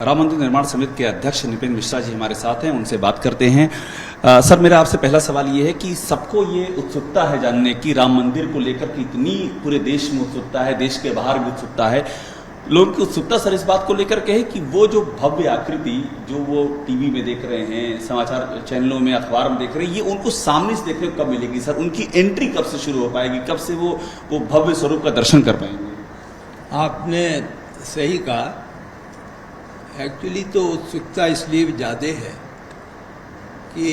राम मंदिर निर्माण समिति के अध्यक्ष निपेंद्र मिश्रा जी हमारे साथ हैं, उनसे बात करते हैं। सर, मेरा आपसे पहला सवाल ये है कि सबको ये उत्सुकता है जानने की राम मंदिर को लेकर कि इतनी पूरे देश में उत्सुकता है, देश के बाहर भी उत्सुकता है, लोगों की उत्सुकता सर इस बात को लेकर के है कि वो जो भव्य आकृति जो वो टीवी में देख रहे हैं, समाचार चैनलों में, अखबार में देख रहे हैं, ये उनको सामने से देखने को कब मिलेगी सर? उनकी एंट्री कब से शुरू हो पाएगी, कब से वो भव्य स्वरूप का दर्शन कर पाएंगे? आपने सही कहा। एक्चुअली तो उत्सुकता इसलिए ज़्यादा है कि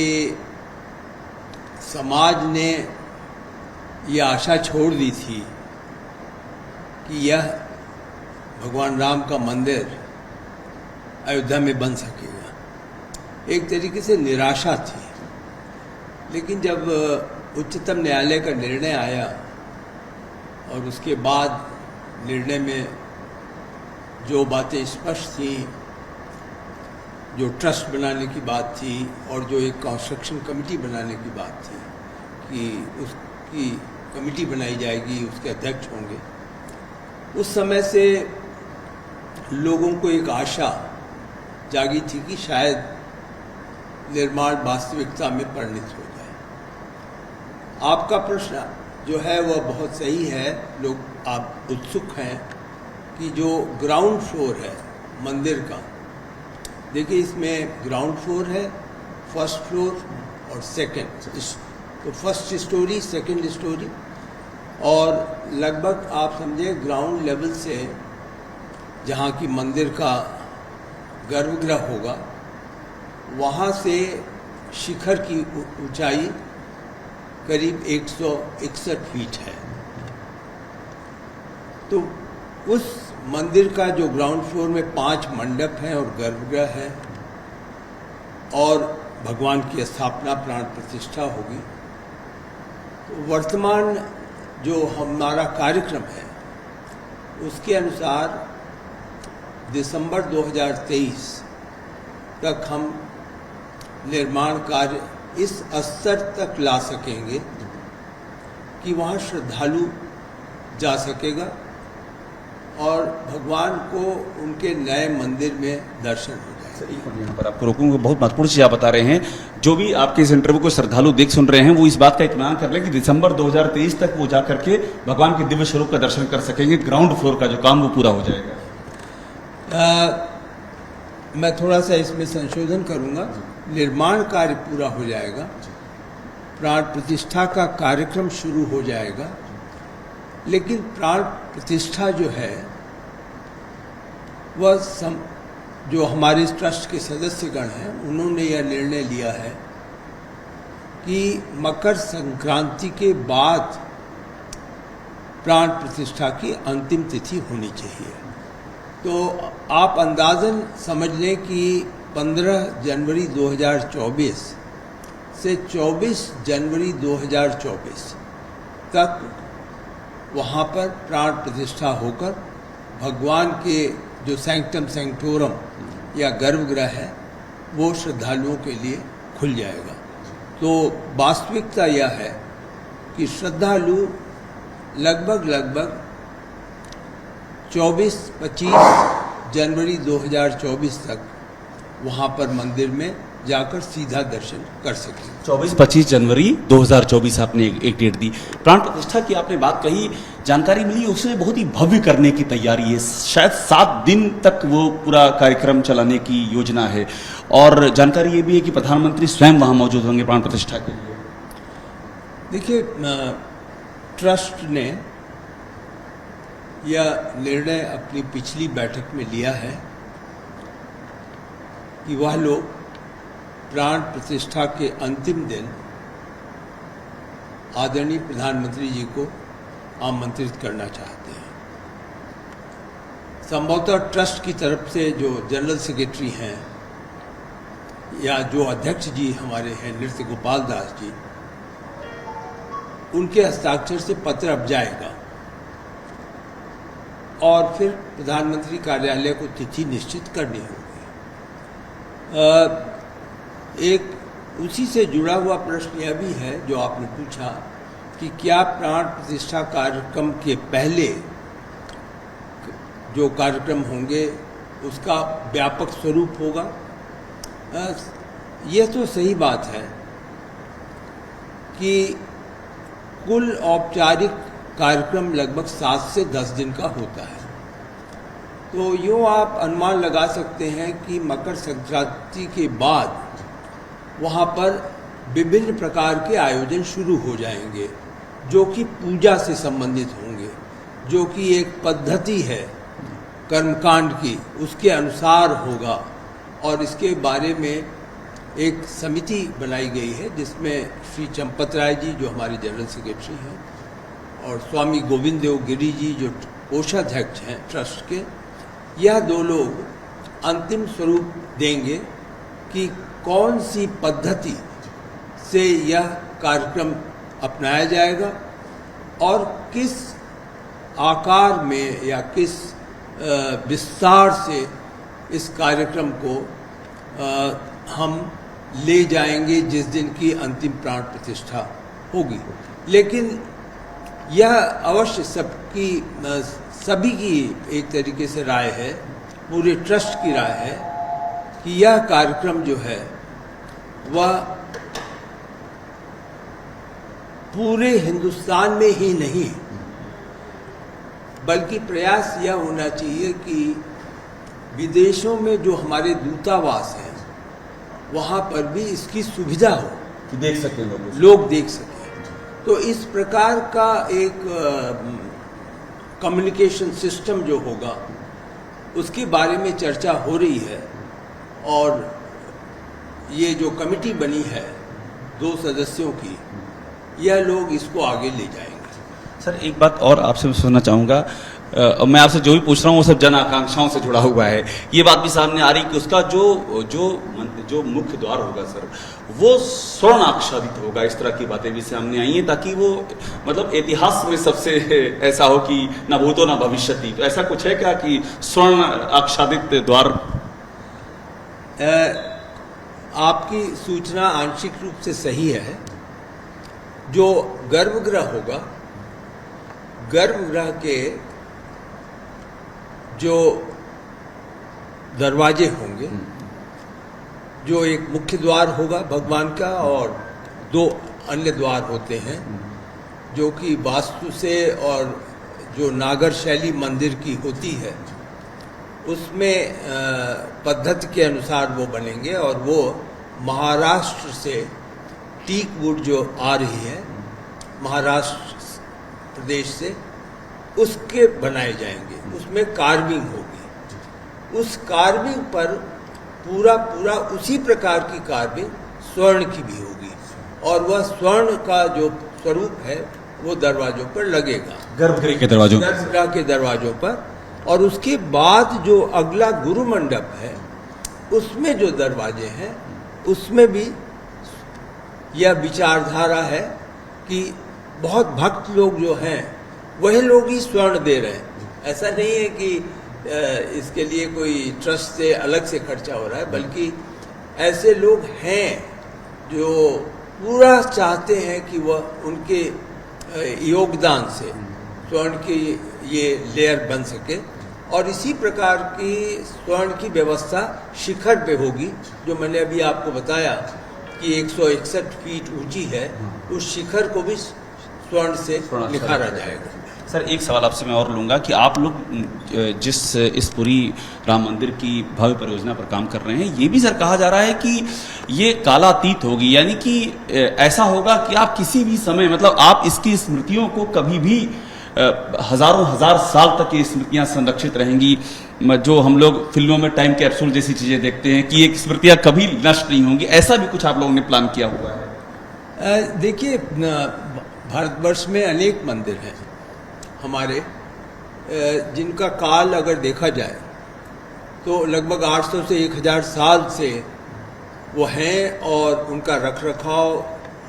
समाज ने ये आशा छोड़ दी थी कि यह भगवान राम का मंदिर अयोध्या में बन सकेगा। एक तरीके से निराशा थी, लेकिन जब उच्चतम न्यायालय का निर्णय आया और उसके बाद निर्णय में जो बातें स्पष्ट थी, जो ट्रस्ट बनाने की बात थी और जो एक कंस्ट्रक्शन कमेटी बनाने की बात थी कि उसकी कमेटी बनाई जाएगी, उसके अध्यक्ष होंगे, उस समय से लोगों को एक आशा जागी थी कि शायद निर्माण वास्तविकता में परिणत हो जाए। आपका प्रश्न जो है वह बहुत सही है। लोग आप उत्सुक हैं कि जो ग्राउंड फ्लोर है मंदिर का, देखिए इसमें ग्राउंड फ्लोर है, फर्स्ट फ्लोर और सेकंड, तो फर्स्ट स्टोरी, सेकंड स्टोरी, और लगभग आप समझे ग्राउंड लेवल से जहाँ की मंदिर का गर्भगृह होगा, वहाँ से शिखर की ऊंचाई करीब 161 फीट है। तो उस मंदिर का जो ग्राउंड फ्लोर में 5 मंडप हैं और गर्भगृह है और भगवान की स्थापना प्राण प्रतिष्ठा होगी। तो वर्तमान जो हमारा कार्यक्रम है उसके अनुसार दिसंबर 2023 तक हम निर्माण कार्य इस स्तर तक ला सकेंगे कि वहाँ श्रद्धालु जा सकेगा और भगवान को उनके नए मंदिर में दर्शन हो जाए। यहाँ पर आपको रोकूंगा, बहुत महत्वपूर्ण चीज आप बता रहे हैं। जो भी आपके इस इंटरव्यू को श्रद्धालु देख सुन रहे हैं वो इस बात का इत्मीनान कर लें कि दिसंबर 2023 तक वो जाकर के भगवान के दिव्य स्वरूप का दर्शन कर सकेंगे। ग्राउंड फ्लोर का जो काम वो पूरा हो जाएगा। मैं थोड़ा सा इसमें संशोधन करूंगा। निर्माण कार्य पूरा हो जाएगा, प्राण प्रतिष्ठा का कार्यक्रम शुरू हो जाएगा, लेकिन प्राण प्रतिष्ठा जो है वह जो हमारे इस ट्रस्ट के सदस्यगण हैं उन्होंने यह निर्णय लिया है कि मकर संक्रांति के बाद प्राण प्रतिष्ठा की अंतिम तिथि होनी चाहिए। तो आप अंदाज़न समझ लें कि 15 जनवरी 2024 से 24 जनवरी 2024 तक वहाँ पर प्राण प्रतिष्ठा होकर भगवान के जो सैंक्टम सैंक्टोरम या गर्भगृह है वो श्रद्धालुओं के लिए खुल जाएगा। तो वास्तविकता यह है कि श्रद्धालु लगभग 24-25 जनवरी 2024 तक वहाँ पर मंदिर में जाकर सीधा दर्शन कर सकें। 24-25 जनवरी 2024 आपने एक डेट दी। प्राण प्रतिष्ठा की आपने बात कही, जानकारी मिली उसमें बहुत ही भव्य करने की तैयारी है। शायद 7 दिन तक वो पूरा कार्यक्रम चलाने की योजना है और जानकारी ये भी है कि प्रधानमंत्री स्वयं वहाँ मौजूद होंगे प्राण प्रतिष्ठा के लिए। देखिए, ट्रस्ट ने यह निर्णय अपनी पिछली बैठक में लिया है कि वह लोग प्राण प्रतिष्ठा के अंतिम दिन आदरणीय प्रधानमंत्री जी को आमंत्रित करना चाहते हैं। संभवतः ट्रस्ट की तरफ से जो जनरल सेक्रेटरी हैं या जो अध्यक्ष जी हमारे हैं नृत्य गोपाल दास जी, उनके हस्ताक्षर से पत्र अब जाएगा और फिर प्रधानमंत्री कार्यालय को तिथि निश्चित करनी होगी। एक उसी से जुड़ा हुआ प्रश्न यह भी है जो आपने पूछा कि क्या प्राण प्रतिष्ठा कार्यक्रम के पहले जो कार्यक्रम होंगे उसका व्यापक स्वरूप होगा। यह तो सही बात है कि कुल औपचारिक कार्यक्रम लगभग 7 से 10 दिन का होता है। तो यूँ आप अनुमान लगा सकते हैं कि मकर संक्रांति के बाद वहाँ पर विभिन्न प्रकार के आयोजन शुरू हो जाएंगे, जो कि पूजा से संबंधित होंगे, जो कि एक पद्धति है कर्मकांड की, उसके अनुसार होगा। और इसके बारे में एक समिति बनाई गई है जिसमें श्री चंपत राय जी जो हमारे जनरल सेक्रेटरी हैं और स्वामी गोविंद देव गिरी जी जो कोषाध्यक्ष हैं ट्रस्ट के, यह 2 लोग अंतिम स्वरूप देंगे कि कौन सी पद्धति से यह कार्यक्रम अपनाया जाएगा और किस आकार में या किस विस्तार से इस कार्यक्रम को हम ले जाएंगे जिस दिन की अंतिम प्राण प्रतिष्ठा होगी। लेकिन यह अवश्य सभी की एक तरीके से राय है, पूरे ट्रस्ट की राय है कि यह कार्यक्रम जो है वह पूरे हिंदुस्तान में ही नहीं, बल्कि प्रयास यह होना चाहिए कि विदेशों में जो हमारे दूतावास हैं वहाँ पर भी इसकी सुविधा हो कि देख सकें लोग देख सकें। तो इस प्रकार का एक कम्युनिकेशन सिस्टम जो होगा उसके बारे में चर्चा हो रही है और ये जो कमेटी बनी है 2 सदस्यों की, यह लोग इसको आगे ले जाएंगे। सर एक बात और आपसे सुनना चाहूँगा, मैं आपसे जो भी पूछ रहा हूँ वो सब जन आकांक्षाओं से जुड़ा हुआ है। ये बात भी सामने आ रही कि उसका जो मुख्य द्वार होगा सर, वो स्वर्ण आच्छादित होगा। इस तरह की बातें भी सामने आई हैं ताकि वो मतलब इतिहास में सबसे ऐसा हो कि न भूतो न भविष्यति। तो ऐसा कुछ है क्या कि स्वर्ण आच्छादित द्वार? आपकी सूचना आंशिक रूप से सही है। जो गर्भगृह होगा, गर्भगृह के जो दरवाजे होंगे, जो एक मुख्य द्वार होगा भगवान का और 2 अन्य द्वार होते हैं जो कि वास्तु से और जो नागर शैली मंदिर की होती है उसमें पद्धति के अनुसार वो बनेंगे और वो महाराष्ट्र से टीक वुड जो आ रही है महाराष्ट्र प्रदेश से, उसके बनाए जाएंगे। उसमें कार्विंग होगी। उस कार्विंग पर पूरा उसी प्रकार की कार्विंग स्वर्ण की भी होगी और वह स्वर्ण का जो स्वरूप है वो दरवाजों पर लगेगा, गर्भगृह के दरवाजों पर। और उसके बाद जो अगला गुरु मंडप है उसमें जो दरवाजे हैं उसमें भी यह विचारधारा है कि बहुत भक्त लोग जो हैं वही लोग ही स्वर्ण दे रहे हैं। ऐसा नहीं है कि इसके लिए कोई ट्रस्ट से अलग से खर्चा हो रहा है, बल्कि ऐसे लोग हैं जो पूरा चाहते हैं कि वह उनके योगदान से स्वर्ण की ये लेयर बन सके। और इसी प्रकार की स्वर्ण की व्यवस्था शिखर पे होगी, जो मैंने अभी आपको बताया कि 161 फीट ऊंची है। उस शिखर को भी स्वर्ण से निखारा जाएगा। सर एक सवाल आपसे मैं और लूँगा कि आप लोग जिस इस पूरी राम मंदिर की भव्य परियोजना पर काम कर रहे हैं, ये भी सर कहा जा रहा है कि ये कालातीत होगी, यानी कि ऐसा होगा कि आप किसी भी समय मतलब आप इसकी स्मृतियों को कभी भी हजारों हजार साल तक ये स्मृतियाँ संरक्षित रहेंगी। जो हम लोग फिल्मों में टाइम कैप्सूल जैसी चीज़ें देखते हैं कि ये स्मृतियाँ कभी नष्ट नहीं होंगी, ऐसा भी कुछ आप लोगों ने प्लान किया हुआ है? देखिए, भारतवर्ष में अनेक मंदिर हैं हमारे जिनका काल अगर देखा जाए तो लगभग 800 से 1000 साल से वो हैं और उनका रखरखाव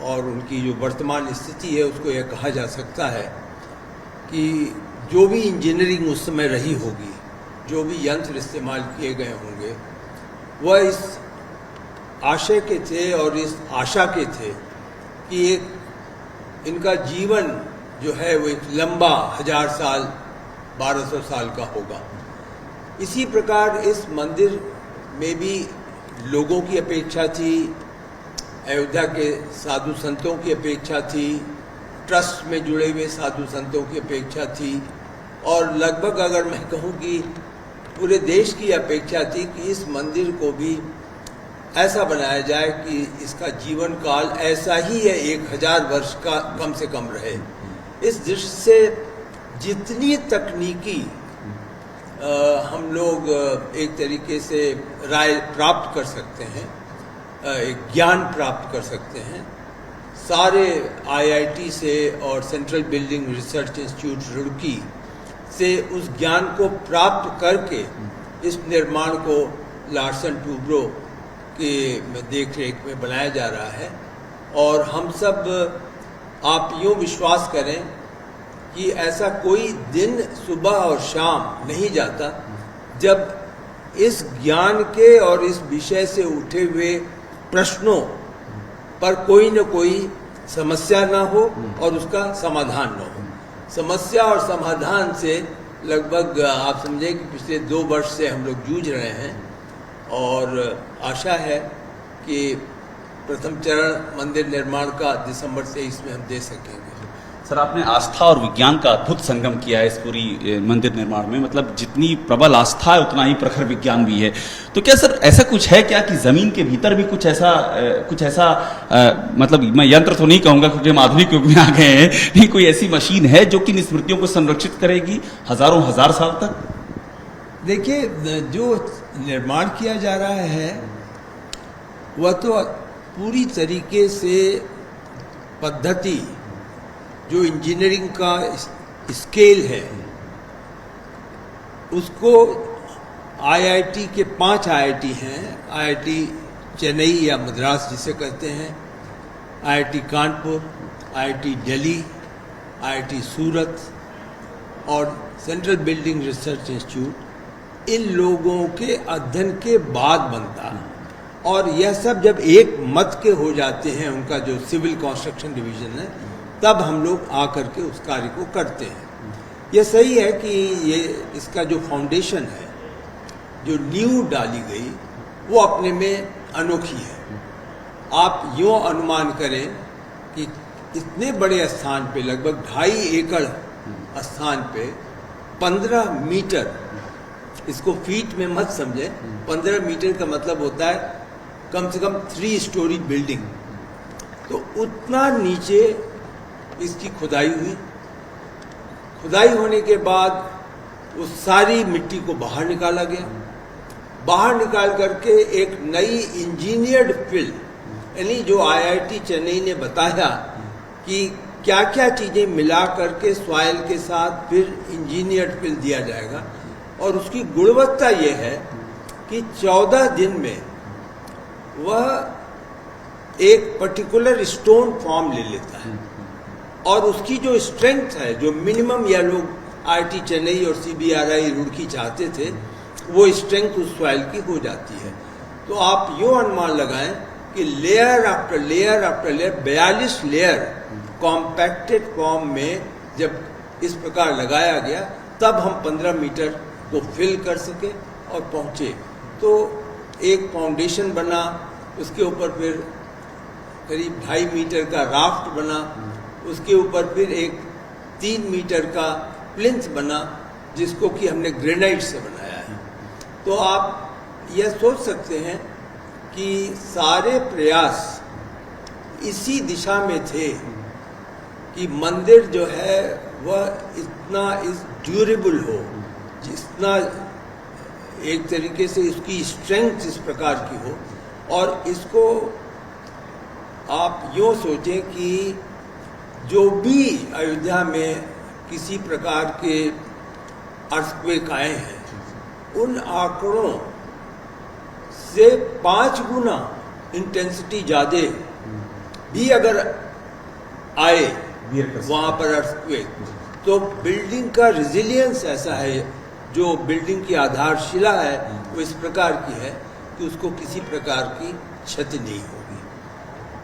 और उनकी जो वर्तमान स्थिति है उसको यह कहा जा सकता है कि जो भी इंजीनियरिंग उस समय रही होगी, जो भी यंत्र इस्तेमाल किए गए होंगे, वह इस आशय के थे और इस आशा के थे कि एक इनका जीवन जो है वो एक लंबा 1000 साल 1200 साल का होगा। इसी प्रकार इस मंदिर में भी लोगों की अपेक्षा थी, अयोध्या के साधु संतों की अपेक्षा थी, ट्रस्ट में जुड़े हुए साधु संतों की अपेक्षा थी, और लगभग अगर मैं कहूँ कि पूरे देश की अपेक्षा थी कि इस मंदिर को भी ऐसा बनाया जाए कि इसका जीवन काल ऐसा ही है 1000 वर्ष का कम से कम रहे। इस दृष्टि से जितनी तकनीकी हम लोग एक तरीके से राय प्राप्त कर सकते हैं, एक ज्ञान प्राप्त कर सकते हैं, सारे आईआईटी से और central building research institute Roorkee से उस ज्ञान को प्राप्त करके इस निर्माण को लार्सन टूब्रो के देख रेख में बनाया जा रहा है। और हम सब आप यूँ विश्वास करें कि ऐसा कोई दिन सुबह और शाम नहीं जाता जब इस ज्ञान के और इस विषय से उठे हुए प्रश्नों पर कोई न कोई समस्या ना हो और उसका समाधान न हो। समस्या और समाधान से लगभग आप समझें कि पिछले 2 वर्ष से हम लोग जूझ रहे हैं, और आशा है कि प्रथम चरण मंदिर निर्माण का दिसंबर 23 में हम दे सकेंगे। सर, आपने आस्था और विज्ञान का अद्भुत संगम किया है इस पूरी मंदिर निर्माण में। मतलब जितनी प्रबल आस्था है उतना ही प्रखर विज्ञान भी है। तो क्या सर ऐसा कुछ है क्या कि जमीन के भीतर भी कुछ ऐसा मतलब मैं यंत्र तो नहीं कहूंगा क्योंकि हम आधुनिक युग में आ गए हैं, नहीं कोई ऐसी मशीन है जो कि इन स्मृतियों को संरक्षित करेगी हजारों हजार साल तक? देखिए, जो निर्माण किया जा रहा है वह तो पूरी तरीके से पद्धति, जो इंजीनियरिंग का स्केल है, उसको आईआईटी के 5 आईआईटी हैं, आईआईटी चेन्नई या मद्रास जिसे कहते हैं, IIT Kanpur, IIT Delhi, IIT Surat और सेंट्रल बिल्डिंग रिसर्च इंस्टीट्यूट, इन लोगों के अध्ययन के बाद बनता है। और यह सब जब एक मत के हो जाते हैं, उनका जो सिविल कंस्ट्रक्शन डिवीजन है, तब हम लोग आकर के उस कार्य को करते हैं। यह सही है कि ये इसका जो फाउंडेशन है, जो नींव डाली गई, वो अपने में अनोखी है। आप यूँ अनुमान करें कि इतने बड़े स्थान पे, लगभग 2.5 एकड़ स्थान पे 15 मीटर, इसको फीट में मत समझें, 15 मीटर का मतलब होता है कम से कम 3 स्टोरी बिल्डिंग। तो उतना नीचे इसकी खुदाई हुई। खुदाई होने के बाद उस सारी मिट्टी को बाहर निकाला गया। बाहर निकाल करके एक नई इंजीनियर्ड फिल, यानी जो आईआईटी चेन्नई ने बताया कि क्या क्या चीज़ें मिला करके सॉइल के साथ फिर इंजीनियर्ड फिल दिया जाएगा, और उसकी गुणवत्ता ये है कि 14 दिन में वह एक पर्टिकुलर स्टोन फॉर्म ले लेता है, और उसकी जो स्ट्रेंथ है, जो मिनिमम या लोग आईआईटी चेन्नई और सीबीआरआई रुड़की चाहते थे, वो स्ट्रेंथ उस सॉइल की हो जाती है। तो आप यूँ अनुमान लगाएं कि layer after layer after layer 42 layer compacted form में जब इस प्रकार लगाया गया, तब हम 15 मीटर को फिल कर सके और पहुँचे। तो एक फाउंडेशन बना, उसके ऊपर फिर करीब 2.5 मीटर का राफ्ट बना, उसके ऊपर फिर एक 3 मीटर का प्लिंथ बना, जिसको कि हमने ग्रेनाइट से बनाया है। तो आप यह सोच सकते हैं कि सारे प्रयास इसी दिशा में थे कि मंदिर जो है वह इतना ड्यूरेबल हो, जितना एक तरीके से इसकी स्ट्रेंथ इस प्रकार की हो। और इसको आप यूँ सोचें कि जो भी अयोध्या में किसी प्रकार के अर्थक्वेक आए हैं, उन आंकड़ों से 5 गुना इंटेंसिटी ज़्यादा भी अगर आए वहाँ पर अर्थक्वेक, तो बिल्डिंग का रिजिलियंस ऐसा है, जो बिल्डिंग की आधारशिला है वो इस प्रकार की है कि उसको किसी प्रकार की क्षति नहीं होगी।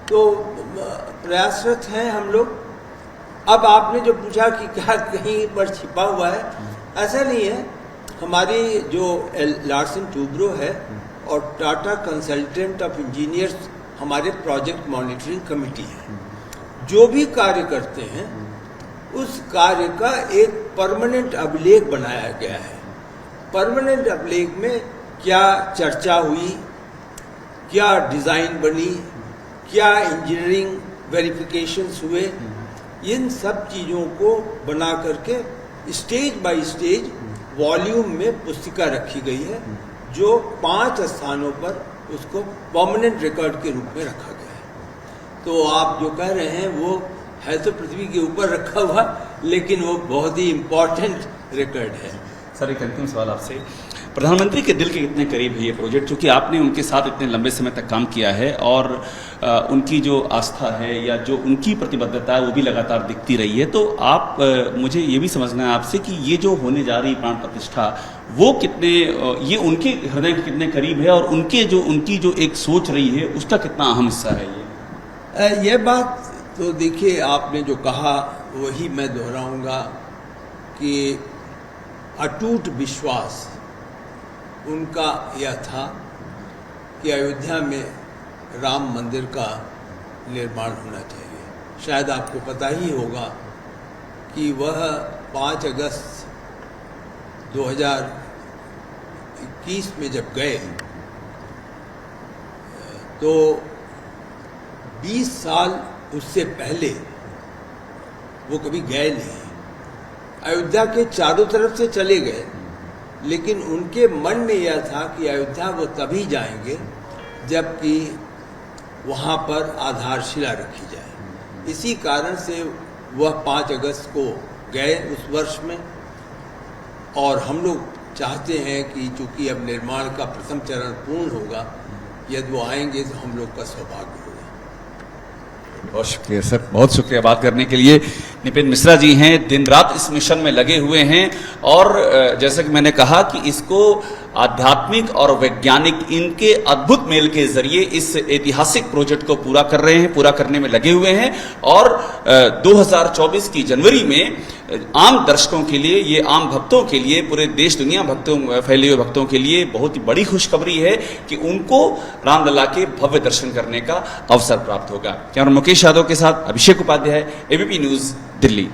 तो प्रयासरत हैं हम लोग। अब आपने जो पूछा कि क्या कहीं पर छिपा हुआ है, ऐसा नहीं है। हमारी जो लार्सन टूब्रो है और टाटा कंसल्टेंट ऑफ इंजीनियर्स हमारे प्रोजेक्ट मॉनिटरिंग कमेटी है, जो भी कार्य करते हैं उस कार्य का एक परमानेंट अभिलेख बनाया गया है। परमानेंट अभिलेख में क्या चर्चा हुई, क्या डिज़ाइन बनी, क्या इंजीनियरिंग वेरिफिकेशंस हुए, इन सब चीज़ों को बना करके स्टेज बाय स्टेज वॉल्यूम में पुस्तिका रखी गई है, जो 5 स्थानों पर उसको परमानेंट रिकॉर्ड के रूप में रखा गया है। तो आप जो कह रहे हैं वो है तो पृथ्वी के ऊपर रखा हुआ, लेकिन वो बहुत ही इम्पोर्टेंट रिकॉर्ड है। सर एक अंतिम सवाल आपसे, प्रधानमंत्री के दिल के कितने करीब है ये प्रोजेक्ट, क्योंकि आपने उनके साथ इतने लंबे समय तक काम किया है और उनकी जो आस्था है या जो उनकी प्रतिबद्धता है वो भी लगातार दिखती रही है, तो आप मुझे ये भी समझना है आपसे कि ये जो होने जा रही प्राण प्रतिष्ठा वो कितने ये उनके हृदय के कितने करीब है और उनकी जो एक सोच रही है उसका कितना अहम हिस्सा है ये बात तो देखिए, आपने जो कहा वही मैं दोहराऊंगा कि अटूट विश्वास उनका यह था कि अयोध्या में राम मंदिर का निर्माण होना चाहिए। शायद आपको पता ही होगा कि वह 5 अगस्त 2021 में जब गए तो 20 साल उससे पहले वो कभी गए नहीं। अयोध्या के चारों तरफ से चले गए, लेकिन उनके मन में यह था कि अयोध्या वो तभी जाएंगे जबकि वहाँ पर आधारशिला रखी जाए। इसी कारण से वह 5 अगस्त को गए उस वर्ष में, और हम लोग चाहते हैं कि चूंकि अब निर्माण का प्रथम चरण पूर्ण होगा, यदि वो आएंगे तो हम लोग का सौभाग्य होगा। बहुत शुक्रिया सर, बहुत शुक्रिया बात करने के लिए। निपिन मिश्रा जी हैं, दिन रात इस मिशन में लगे हुए हैं और जैसा कि मैंने कहा कि इसको आध्यात्मिक और वैज्ञानिक इनके अद्भुत मेल के जरिए इस ऐतिहासिक प्रोजेक्ट को पूरा कर रहे हैं, पूरा करने में लगे हुए हैं। और 2024 की जनवरी में आम दर्शकों के लिए, ये आम भक्तों के लिए, पूरे देश दुनिया भक्तों फैले हुए भक्तों के लिए बहुत ही बड़ी खुशखबरी है कि उनको रामलला के भव्य दर्शन करने का अवसर प्राप्त होगा। कैमरा मुकेश यादव के साथ अभिषेक उपाध्याय, एबीपी न्यूज, दिल्ली।